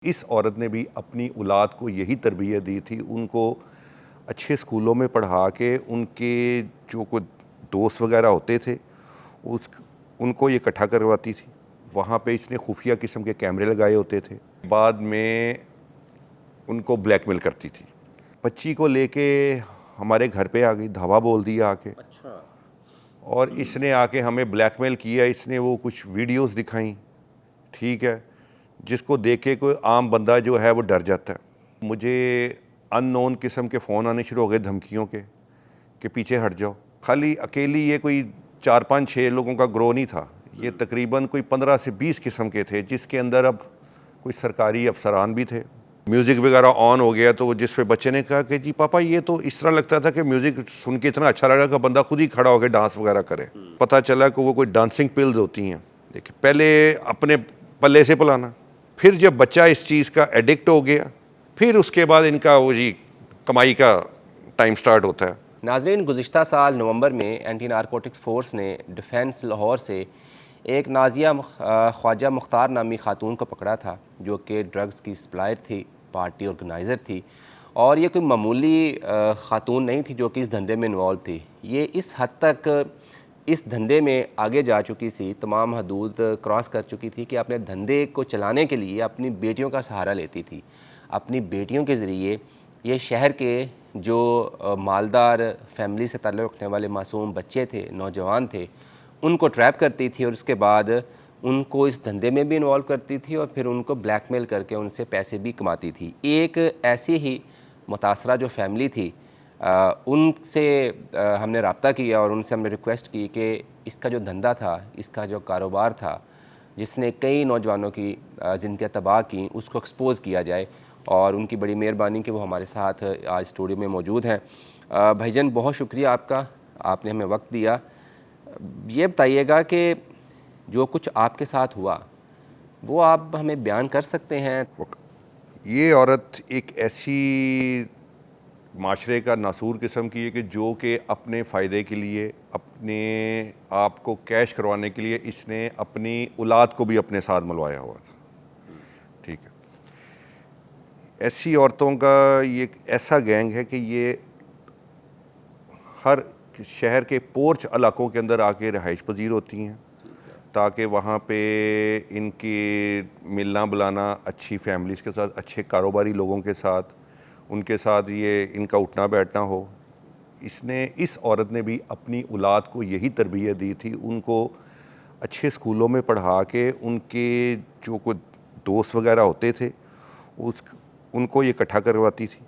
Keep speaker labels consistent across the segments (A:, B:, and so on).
A: इस औरत ने भी अपनी औलाद को यही तरबियत दी थी, उनको अच्छे स्कूलों में पढ़ा के उनके जो कोई दोस्त वगैरह होते थे उस उनको ये इकट्ठा करवाती थी। वहाँ पे इसने खुफिया किस्म के कैमरे लगाए होते थे। बाद में उनको ब्लैकमेल करती थी। बच्ची को लेके हमारे घर पे आ गई, धावा बोल दिया आके।
B: अच्छा।
A: और इसने आके हमें ब्लैकमेल किया। इसने वो कुछ वीडियोस दिखाई, ठीक है, जिसको देख के कोई आम बंदा जो है वो डर जाता है। मुझे अननोन किस्म के फ़ोन आने शुरू हो गए धमकियों के कि पीछे हट जाओ। खाली अकेली ये कोई 4-5-6 लोगों का ग्रोह नहीं था, ये तकरीबन कोई 15 से 20 किस्म के थे, जिसके अंदर अब कोई सरकारी अफसरान भी थे। म्यूज़िक वगैरह ऑन हो गया तो जिस पे बच्चे ने कहा कि जी पापा ये तो इस तरह लगता था कि म्यूज़िक सुन के इतना अच्छा लगा कि बंदा खुद ही खड़ा होकर डांस वगैरह करे। पता चला कि वो कोई डांसिंग पिल्स होती हैं। देखिए, पहले अपने पल्ले से पलाना, फिर जब बच्चा इस चीज़ का एडिक्ट हो गया, फिर उसके बाद इनका वो जी कमाई का टाइम स्टार्ट होता है।
B: नाजरीन, गुज़िश्ता साल नवंबर में एंटी नारकोटिक्स फोर्स ने डिफेंस लाहौर से एक नाजिया ख्वाजा मुख्तार नामी खातून को पकड़ा था, जो कि ड्रग्स की सप्लायर थी, पार्टी ऑर्गेनाइज़र थी। और ये कोई मामूली खातून नहीं थी जो कि इस धंधे में इन्वॉल्व थी। ये इस हद तक इस धंधे में आगे जा चुकी थी, तमाम हदूद क्रॉस कर चुकी थी कि अपने धंधे को चलाने के लिए अपनी बेटियों का सहारा लेती थी। अपनी बेटियों के ज़रिए ये शहर के जो मालदार फैमिली से ताल्लुक़ रखने वाले मासूम बच्चे थे, नौजवान थे, उनको ट्रैप करती थी और उसके बाद उनको इस धंधे में भी इन्वॉल्व करती थी और फिर उनको ब्लैकमेल करके उनसे पैसे भी कमाती थी। एक ऐसी ही मुतासरा जो फैमिली थी, उनसे हमने रब्ता किया और उनसे हमने रिक्वेस्ट की कि इसका जो धंधा था, इसका जो कारोबार था, जिसने कई नौजवानों की ज़िंदगियाँ तबाह की, उसको एक्सपोज़ किया जाए। और उनकी बड़ी मेहरबानी कि वो हमारे साथ आज स्टूडियो में मौजूद हैं। भाईजान, बहुत शुक्रिया आपका, आपने हमें वक्त दिया। ये बताइएगा कि जो कुछ आपके साथ हुआ, वो आप हमें बयान कर सकते हैं?
A: ये औरत एक ऐसी माशरे का नासूर किस्म की है कि जो कि अपने फ़ायदे के लिए, अपने आप को कैश करवाने के लिए इसने अपनी औलाद को भी अपने साथ मलवाया हुआ था। ठीक है, ऐसी औरतों का ये एक ऐसा गैंग है कि ये हर शहर के पोर्च इलाकों के अंदर आके रहाइश पजीर होती हैं, ताकि वहाँ पे इनकी मिलना बुलाना अच्छी फैमिलीज़ के साथ, अच्छे कारोबारी लोगों के साथ, उनके साथ ये इनका उठना बैठना हो। इस औरत ने भी अपनी औलाद को यही तरबियत दी थी, उनको अच्छे स्कूलों में पढ़ा के उनके जो कोई दोस्त वगैरह होते थे उस उनको ये इकट्ठा करवाती थी।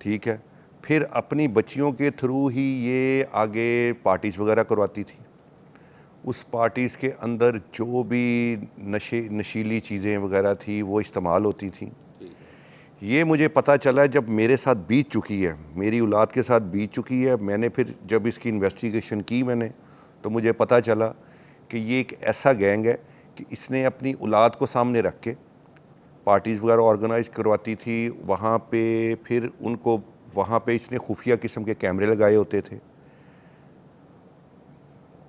A: ठीक है, फिर अपनी बच्चियों के थ्रू ही ये आगे पार्टीज़ वगैरह करवाती थी। उस पार्टीज़ के अंदर जो भी नशीली चीज़ें वगैरह थी वो इस्तेमाल होती थी। ये मुझे पता चला जब मेरे साथ बीत चुकी है, मेरी औलाद के साथ बीत चुकी है। मैंने फिर जब इसकी इन्वेस्टिगेशन की तो मुझे पता चला कि ये एक ऐसा गैंग है कि इसने अपनी औलाद को सामने रख के पार्टीज़ वगैरह ऑर्गेनाइज करवाती थी। वहाँ पे फिर उनको वहाँ पे इसने खुफिया किस्म के कैमरे लगाए होते थे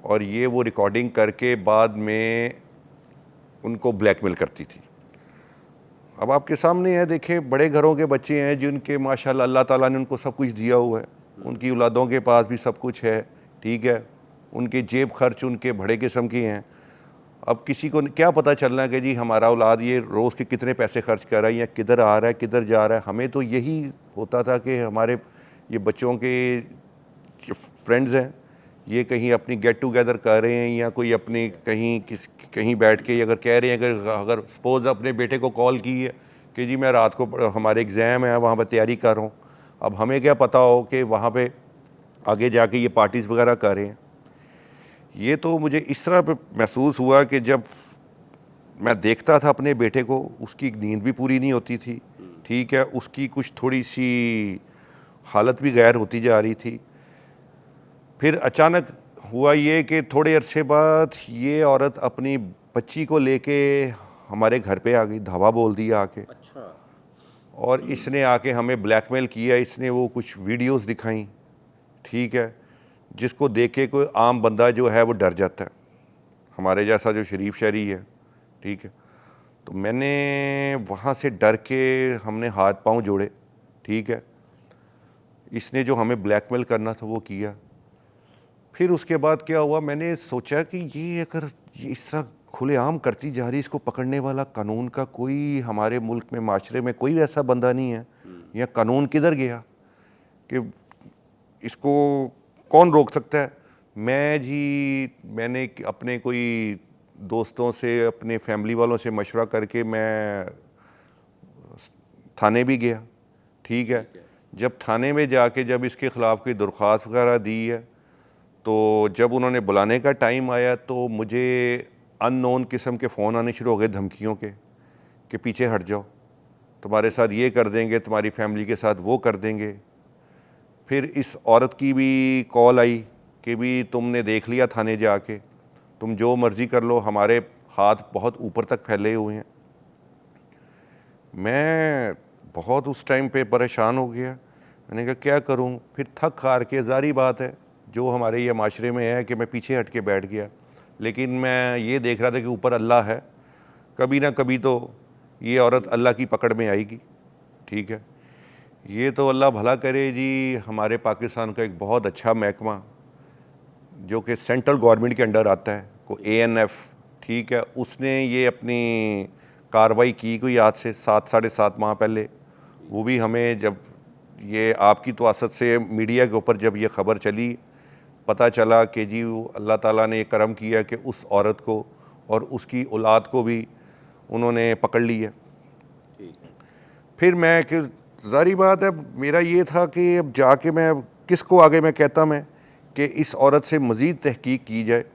A: और ये वो रिकॉर्डिंग करके बाद में उनको ब्लैकमेल करती थी। अब आपके सामने है, देखें, बड़े घरों के बच्चे हैं जिनके माशाल्लाह अल्लाह ताला ने उनको सब कुछ दिया हुआ है, उनकी औलादों के पास भी सब कुछ है, ठीक है, उनके जेब खर्च उनके बड़े किस्म के हैं। अब किसी को क्या पता चलना है कि जी हमारा औलाद ये रोज़ के कितने पैसे खर्च कर रहा है या किधर आ रहा है किधर जा रहा है। हमें तो यही होता था कि हमारे ये बच्चों के जो फ्रेंड्स हैं ये कहीं अपनी गेट टुगेदर कर रहे हैं या कोई अपनी कहीं बैठ के अगर कह रहे हैं, अगर सपोज़ अपने बेटे को कॉल की है कि जी मैं रात को हमारे एग्ज़ाम है वहाँ पर तैयारी कर रहा हूँ, अब हमें क्या पता हो कि वहाँ पे आगे जाके ये पार्टीज़ वगैरह कर रहे हैं। ये तो मुझे इस तरह पे महसूस हुआ कि जब मैं देखता था अपने बेटे को, उसकी नींद भी पूरी नहीं होती थी, ठीक है, उसकी कुछ थोड़ी सी हालत भी गैर होती जा रही थी। फिर अचानक हुआ ये कि थोड़े अरसे बाद ये औरत अपनी बच्ची को लेके हमारे घर पे आ गई, धावा बोल दिया आके।
B: अच्छा।
A: और इसने आके हमें ब्लैकमेल किया। इसने वो कुछ वीडियोस दिखाई, ठीक है, जिसको देख के कोई आम बंदा जो है वो डर जाता है, हमारे जैसा जो शरीफ शहरी है, ठीक है। तो मैंने वहाँ से डर के हमने हाथ पांव जोड़े, ठीक है। इसने जो हमें ब्लैकमेल करना था वो किया। फिर उसके बाद क्या हुआ, मैंने सोचा कि ये अगर ये इस तरह खुलेआम करती जा रही, इसको पकड़ने वाला कानून का कोई हमारे मुल्क में, माशरे में कोई ऐसा बंदा नहीं है, या कानून किधर गया कि इसको कौन रोक सकता है। मैंने अपने कोई दोस्तों से, अपने फैमिली वालों से मशवरा करके मैं थाने भी गया, ठीक है। जब थाने में जाके जब इसके ख़िलाफ़ कोई दरख्वास्त वगैरह दी है, तो जब उन्होंने बुलाने का टाइम आया तो मुझे अननोन किस्म के फ़ोन आने शुरू हो गए, धमकियों के, कि पीछे हट जाओ, तुम्हारे साथ ये कर देंगे, तुम्हारी फैमिली के साथ वो कर देंगे। फिर इस औरत की भी कॉल आई कि भी तुमने देख लिया थाने जाके, तुम जो मर्ज़ी कर लो, हमारे हाथ बहुत ऊपर तक फैले हुए हैं। मैं बहुत उस टाइम पे परेशान हो गया। मैंने कहा क्या करूं। फिर थक हार के, ज़ाहिर बात है जो हमारे ये माशरे में है कि मैं पीछे हट के बैठ गया। लेकिन मैं ये देख रहा था कि ऊपर अल्लाह है, कभी ना कभी तो ये औरत अल्लाह की पकड़ में आएगी, ठीक है। ये तो अल्लाह भला करे जी। हमारे पाकिस्तान का एक बहुत अच्छा महकमा जो कि सेंट्रल गवर्नमेंट के अंडर आता है, को ANF, ठीक है, उसने ये अपनी कार्रवाई की कोई आज से 7 साढ़े 7 माह पहले। वो भी हमें जब ये आपकी तवासत से मीडिया के ऊपर जब ये ख़बर चली, पता चला कि जी अल्लाह ताला ने करम किया कि उस औरत को और उसकी औलाद को भी उन्होंने पकड़ लिया। फिर मैं कि ज़ाहिर बात है मेरा ये था कि अब जाके मैं किसको आगे मैं कहता मैं कि इस औरत से मज़ीद तहकीक की जाए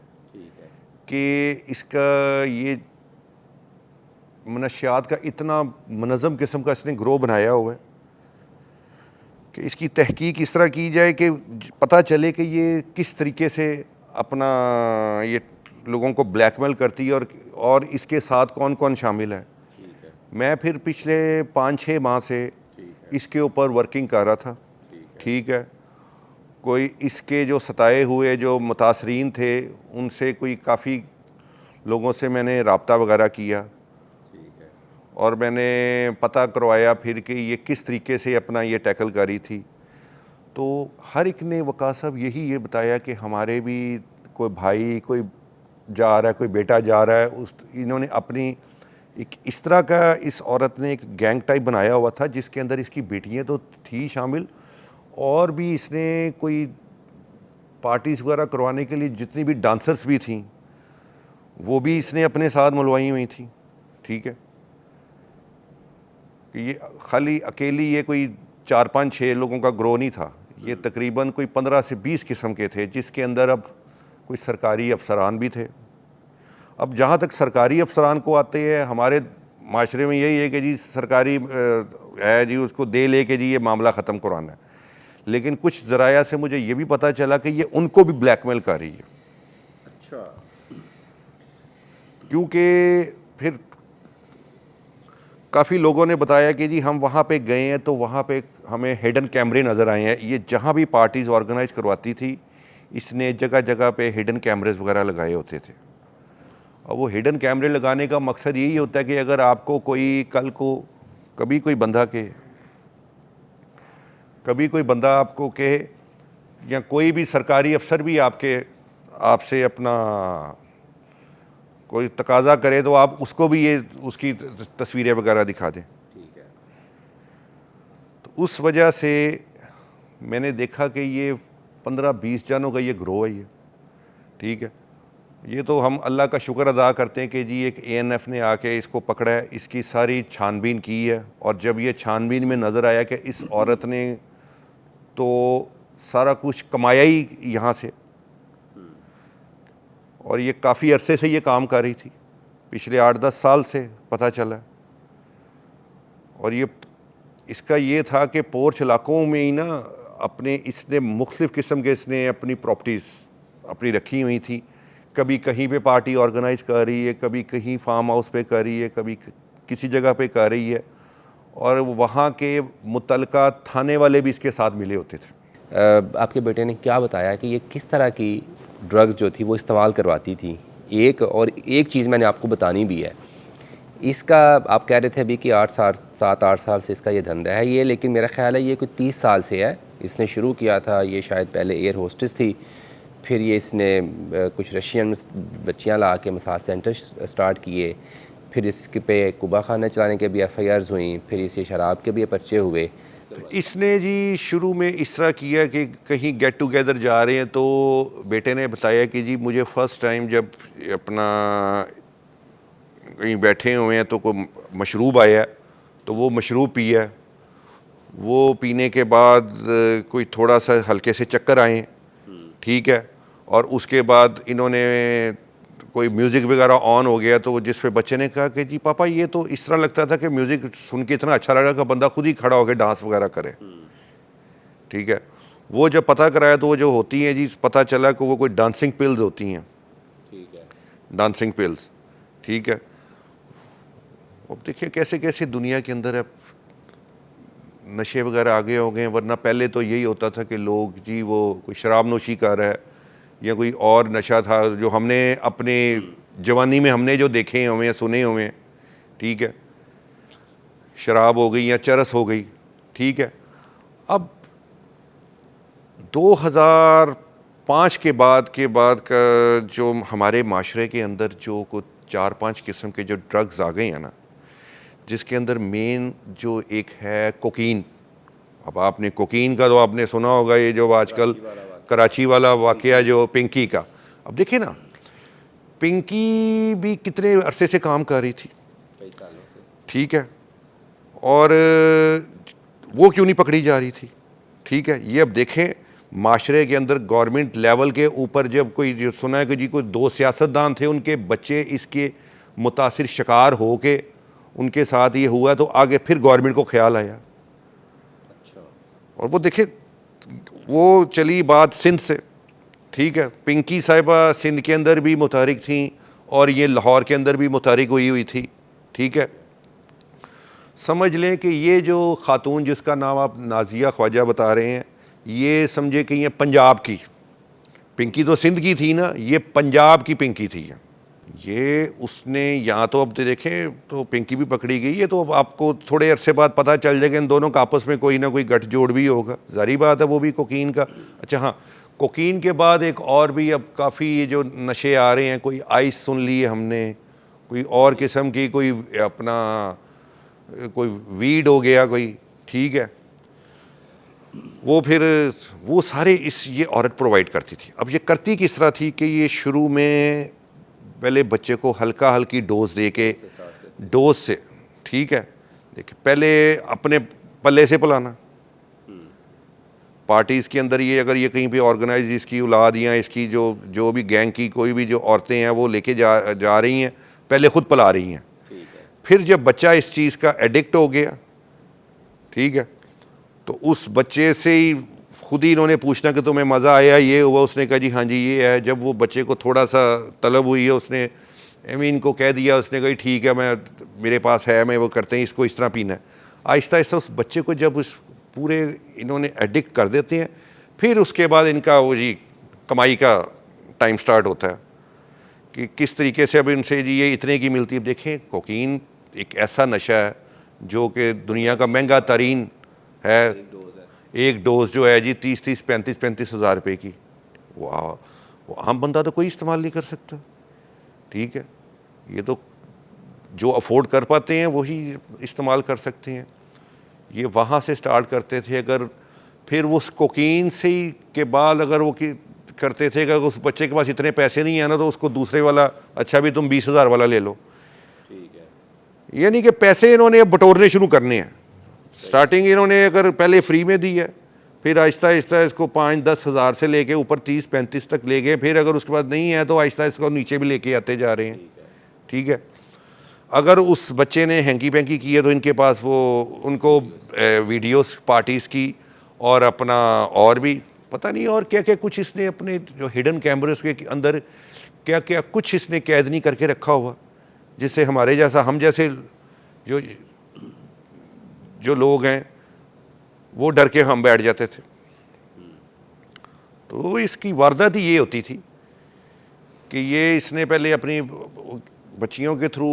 A: कि इसका ये मनशियात का इतना मनज़म किस्म का इसने ग्रो बनाया हुआ है कि इसकी तहकीक इस तरह की जाए कि पता चले कि ये किस तरीके से अपना ये लोगों को ब्लैकमेल करती है और इसके साथ कौन कौन शामिल है। मैं फिर पिछले 5-6 माह से इसके ऊपर वर्किंग कर रहा था, ठीक है। कोई इसके जो सताए हुए जो मुतासरीन थे उनसे कोई काफ़ी लोगों से मैंने रब्ता वगैरह किया और मैंने पता करवाया फिर कि ये किस तरीके से अपना ये टैकल करी थी। तो हर एक ने वक़ा साहब यही ये बताया कि हमारे भी कोई भाई कोई जा रहा है, कोई बेटा जा रहा है। इन्होंने अपनी एक इस तरह का, इस औरत ने एक गैंग टाइप बनाया हुआ था जिसके अंदर इसकी बेटियां तो थी शामिल, और भी इसने कोई पार्टीज़ वगैरह करवाने के लिए जितनी भी डांसर्स भी थी वो भी इसने अपने साथ मुलवाई हुई थी, ठीक है। ये खाली अकेली ये कोई 4-5-6 लोगों का ग्रो नहीं था, ये तकरीबन कोई 15 से 20 किस्म के थे, जिसके अंदर अब कोई सरकारी अफसरान भी थे। अब जहाँ तक सरकारी अफसरान को आते हैं, हमारे माशरे में यही है कि जी सरकारी है जी, उसको दे ले के जी ये मामला ख़त्म कराना है। लेकिन कुछ ज़राया से मुझे ये भी पता चला कि ये उनको भी ब्लैकमेल कर रही है।
B: अच्छा।
A: क्योंकि फिर काफ़ी लोगों ने बताया कि जी हम वहाँ पे गए हैं तो वहाँ पे हमें हिडन कैमरे नज़र आए हैं। ये जहाँ भी पार्टीज़ ऑर्गेनाइज करवाती थी इसने जगह जगह पे हिडन कैमरेज वगैरह लगाए होते थे। और वो हिडन कैमरे लगाने का मकसद यही होता है कि अगर आपको कोई कल को कभी कोई बंदा आपको कहे या कोई भी सरकारी अफसर भी आपसे अपना कोई तकाजा करे तो आप उसको भी ये उसकी तस्वीरें वगैरह दिखा दें।
B: ठीक है।
A: तो उस वजह से मैंने देखा कि ये 15-20 जनों का ये ग्रो है, ये ठीक है। ये तो हम अल्लाह का शुक्र अदा करते हैं कि जी एक ANF ने आके इसको पकड़ा है, इसकी सारी छानबीन की है। और जब ये छानबीन में नज़र आया कि इस औरत ने तो सारा कुछ कमाया ही यहाँ से, और ये काफ़ी अरसे से ये काम कर रही थी, पिछले 8-10 साल से पता चला। और ये इसका ये था कि पोर्च इलाकों में ही ना अपने इसने मुख्तलिफ़ किस्म के इसने अपनी प्रॉपर्टीज़ अपनी रखी हुई थी। कभी कहीं पे पार्टी ऑर्गेनाइज कर रही है, कभी कहीं फार्म हाउस पे कर रही है, कभी किसी जगह पे कर रही है। और वहाँ के मुतलका थाने वाले भी इसके साथ मिले होते थे।
B: आपके बेटे ने क्या बताया कि ये किस तरह की ड्रग्स जो थी वो इस्तेमाल करवाती थी? एक चीज़ मैंने आपको बतानी भी है, इसका आप कह रहे थे अभी कि 7-8 साल से इसका ये धंधा है ये, लेकिन मेरा ख्याल है ये कोई 30 साल से है। इसने शुरू किया था, ये शायद पहले एयर होस्टेस थी, फिर ये इसने कुछ रशियन बच्चियाँ ला के मसाज सेंटर स्टार्ट किए, फिर इसके पे कुबा खाना चलाने के भी FIRs हुई, फिर इसे शराब के भी पर्चे हुए।
A: तो इसने जी शुरू में इस तरह किया कि कहीं गेट टुगेदर जा रहे हैं तो बेटे ने बताया कि जी मुझे फ़र्स्ट टाइम जब अपना कहीं बैठे हुए हैं तो कोई मशरूब आया तो वो मशरूब पिया, वो पीने के बाद कोई थोड़ा सा हल्के से चक्कर आए, ठीक है, और उसके बाद इन्होंने कोई म्यूज़िक वगैरह ऑन हो गया तो जिस पे बच्चे ने कहा कि जी पापा ये तो इस तरह लगता था कि म्यूज़िक सुन के इतना अच्छा लगा कि बंदा खुद ही खड़ा होकर डांस वगैरह करे, ठीक है। वो जब पता कराया तो वो जो होती हैं जी, पता चला कि वो कोई डांसिंग पिल्स होती हैं,
B: ठीक है,
A: डांसिंग पिल्स, ठीक है। अब देखिए कैसे कैसे दुनिया के अंदर अब नशे वगैरह आगे हो गए हैं, वरना पहले तो यही होता था कि लोग जी वो कोई शराब नोशी कर रहा है या कोई और नशा था जो हमने अपने जवानी में हमने जो देखे हुए हैं, सुने हुए हैं, ठीक है, शराब हो गई या चरस हो गई, ठीक है। अब 2005 के बाद का जो हमारे माशरे के अंदर जो कुछ 4-5 किस्म के जो ड्रग्स आ गए हैं ना, जिसके अंदर मेन जो एक है कोकीन। अब आपने कोकीन का तो आपने सुना होगा, ये जो आजकल कराची वाला वाकया जो पिंकी का। अब देखिए ना, पिंकी भी कितने अरसे से काम कर रही थी,
B: कई सालों से,
A: ठीक है, और वो क्यों नहीं पकड़ी जा रही थी, ठीक है। ये अब देखें माशरे के अंदर गवर्नमेंट लेवल के ऊपर जब कोई जो सुना है कि जी कोई 2 सियासतदान थे, उनके बच्चे इसके मुतासिर शिकार हो के उनके साथ ये हुआ, तो आगे फिर गवर्नमेंट को ख्याल आया।
B: अच्छा,
A: और वो देखे वो चली बात सिंध से, ठीक है, पिंकी साहिबा सिंध के अंदर भी मुतहरिक थी और ये लाहौर के अंदर भी मुतहरिक हुई थी, ठीक है। समझ लें कि ये जो खातून जिसका नाम आप नाजिया ख्वाजा बता रहे हैं, ये समझे कि ये पंजाब की पिंकी तो सिंध की थी ना, ये पंजाब की पिंकी थी। ये उसने यहाँ तो अब देखें तो पिंकी भी पकड़ी गई है, तो अब आपको थोड़े अरसे बाद पता चल जाएगा इन दोनों का आपस में कोई ना कोई गठजोड़ भी होगा, जारी बात है, वो भी कोकीन का। अच्छा हाँ, कोकीन के बाद एक और भी अब काफ़ी ये जो नशे आ रहे हैं, कोई आइस सुन ली है हमने, कोई और किस्म की कोई अपना कोई वीड हो गया कोई, ठीक है, वो फिर वो सारे इस ये औरत प्रोवाइड करती थी। अब ये करती किस तरह थी कि ये शुरू में पहले बच्चे को हल्का हल्की डोज दे के डोज से, ठीक है, देखिए पहले अपने पल्ले से पिलाना, पार्टीज़ के अंदर ये अगर ये कहीं पे ऑर्गेनाइज इसकी औलाद या इसकी जो भी गैंग की कोई भी जो औरतें हैं वो लेके जा रही हैं, पहले ख़ुद पिला रही हैं, फिर जब बच्चा इस चीज़ का एडिक्ट हो गया, ठीक है, तो उस बच्चे से ही खुद ही इन्होंने पूछना कि तुम्हें मज़ा आया, ये हुआ, उसने कहा जी हाँ जी ये है। जब वो बच्चे को थोड़ा सा तलब हुई है, उसने अमीन को कह दिया, उसने कहा ठीक है मैं मेरे पास है, मैं वो करते हैं, इसको इस तरह पीना है। आहिस्ता आहिस्ता उस बच्चे को जब उस पूरे इन्होंने एडिक्ट कर देते हैं, फिर उसके बाद इनका वो जी कमाई का टाइम स्टार्ट होता है कि किस तरीके से अब इनसे जी ये इतने की मिलती है। देखें कोकीन एक ऐसा नशा है जो कि दुनिया का महंगा तरीन है, एक डोज जो है जी 30-35 हज़ार रुपये की, वाह, वो आम बंदा तो कोई इस्तेमाल नहीं कर सकता, ठीक है, ये तो जो अफोर्ड कर पाते हैं वही इस्तेमाल कर सकते हैं। ये वहाँ से स्टार्ट करते थे, अगर फिर उस कोकीन से ही के बाद अगर वो करते थे कि अगर उस बच्चे के पास इतने पैसे नहीं है ना तो उसको दूसरे वाला, अच्छा भी तुम 20,000 वाला ले लो,
B: ठीक है,
A: यानी कि पैसे इन्होंने अब बटोरने शुरू करने हैं। स्टार्टिंग इन्होंने अगर पहले फ्री में दी है, फिर आहिस्ता आहिस्ता इसको 5-10 हज़ार से लेके ऊपर 30-35 तक ले गए, फिर अगर उसके बाद नहीं है तो आहिस्ता इसको नीचे भी लेके आते जा रहे हैं, ठीक है। अगर उस बच्चे ने हैंकी पैंकी की है तो इनके पास वो उनको वीडियोस पार्टीज़ की और अपना और भी पता नहीं और क्या क्या कुछ इसने अपने जो हिडन कैमरेस के अंदर क्या क्या कुछ इसने कैद नहीं करके रखा हुआ, जिससे हमारे जैसा हम जैसे जो लोग हैं वो डर के हम बैठ जाते थे। तो इसकी वारदात ही ये होती थी कि ये इसने पहले अपनी बच्चियों के थ्रू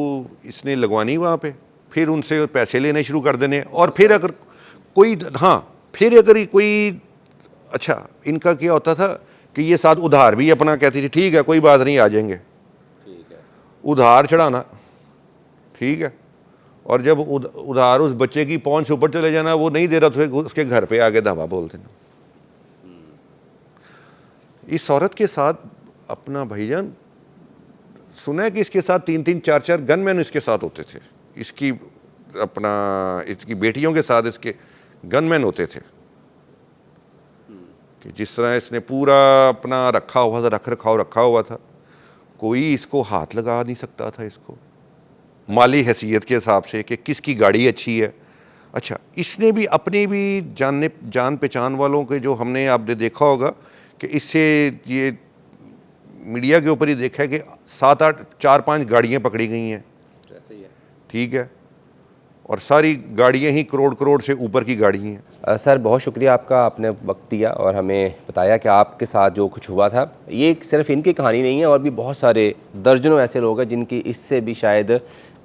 A: इसने लगवानी वहाँ पे, फिर उनसे पैसे लेने शुरू कर देने। और फिर अगर कोई, हाँ, फिर अगर कोई, अच्छा इनका क्या होता था कि ये साथ उधार भी अपना कहती थी, ठीक है कोई बात नहीं आ जाएंगे,
B: ठीक है।
A: उधार चढ़ाना, ठीक है। और जब उधार उस बच्चे की पहुंच से ऊपर चले जाना, वो नहीं दे रहा तो उसके घर पे आके धावा बोल देना। इस औरत के साथ अपना भाईजान सुना है कि इसके साथ 3-3, 4-4 गनमैन इसके साथ होते थे, इसकी अपना इसकी बेटियों के साथ इसके गनमैन होते थे, कि जिस तरह इसने पूरा अपना रखा हुआ था, रखा हुआ था, कोई इसको हाथ लगा नहीं सकता था इसको माली हैसियत के हिसाब से कि किसकी गाड़ी अच्छी है। अच्छा, इसने भी अपनी भी जान पहचान वालों के, जो हमने आपने देखा होगा कि इससे ये मीडिया के ऊपर ही देखा है कि 7-8, 4-5 गाड़ियाँ पकड़ी गई हैं,
B: सही है।
A: ठीक है, और सारी गाड़ियाँ ही करोड़ से ऊपर की गाड़ी हैं।
B: सर बहुत शुक्रिया आपका, आपने वक्त दिया और हमें बताया कि आपके साथ जो कुछ हुआ था, ये सिर्फ इनकी कहानी नहीं है, और भी बहुत सारे दर्जनों ऐसे लोग हैं जिनकी इससे भी शायद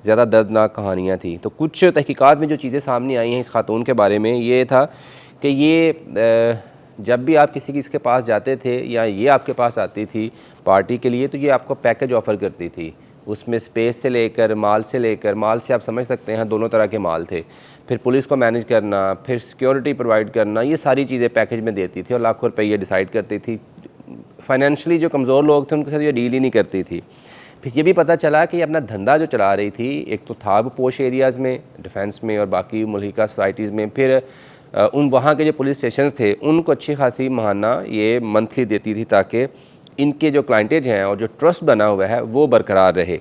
B: ज़्यादा दर्दनाक कहानियाँ थी। तो कुछ तहकीकात में जो चीज़ें सामने आई हैं इस खातून के बारे में, ये था कि ये जब भी आप किसी इसके पास जाते थे या ये आपके पास आती थी पार्टी के लिए, तो ये आपको पैकेज ऑफ़र करती थी। उसमें स्पेस से लेकर माल से आप समझ सकते हैं दोनों तरह के माल थे। फिर पुलिस को मैनेज करना, फिर सिक्योरिटी प्रोवाइड करना, ये सारी चीज़ें पैकेज में देती थी और लाखों रुपए ये डिसाइड करती थी। फाइनेंशियली जो कमज़ोर लोग थे उनके साथ ये डील ही नहीं करती थी। फिर ये भी पता चला कि ये अपना धंधा जो चला रही थी, एक तो था पोश एरियाज़ में, डिफेंस में और बाकी मुल्हिका सोसाइटीज़ में, फिर उन वहाँ के जो पुलिस स्टेशंस थे उनको अच्छी खासी महाना ये मंथली देती थी ताकि इनके जो क्लाइंटेज हैं और जो ट्रस्ट बना हुआ है वो बरकरार रहे।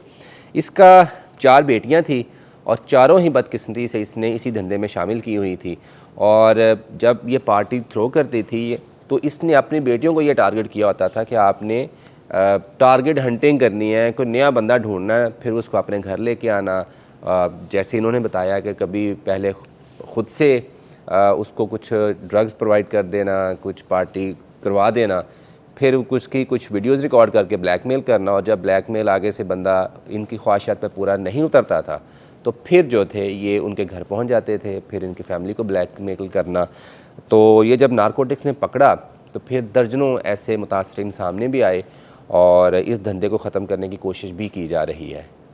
B: इसका 4 बेटियां थी और चारों ही बदकिस्मती से इसने इसी धंधे में शामिल की हुई थी। और जब ये पार्टी थ्रो करती थी तो इसने अपनी बेटियों को ये टारगेट किया होता था कि आपने टारगेट हंटिंग करनी है, कोई नया बंदा ढूंढना है, फिर उसको अपने घर लेके आना। जैसे इन्होंने बताया कि कभी पहले ख़ुद से उसको कुछ ड्रग्स प्रोवाइड कर देना, कुछ पार्टी करवा देना, फिर कुछ वीडियोज़ रिकॉर्ड करके ब्लैकमेल करना, और जब ब्लैकमेल आगे से बंदा इनकी ख्वाहिशात पर पूरा नहीं उतरता था तो फिर जो थे ये उनके घर पहुंच जाते थे, फिर इनकी फैमिली को ब्लैकमेल करना। तो ये जब नारकोटिक्स ने पकड़ा तो फिर दर्जनों ऐसे मुतासरीन सामने भी आए और इस धंधे को ख़त्म करने की कोशिश भी की जा रही है।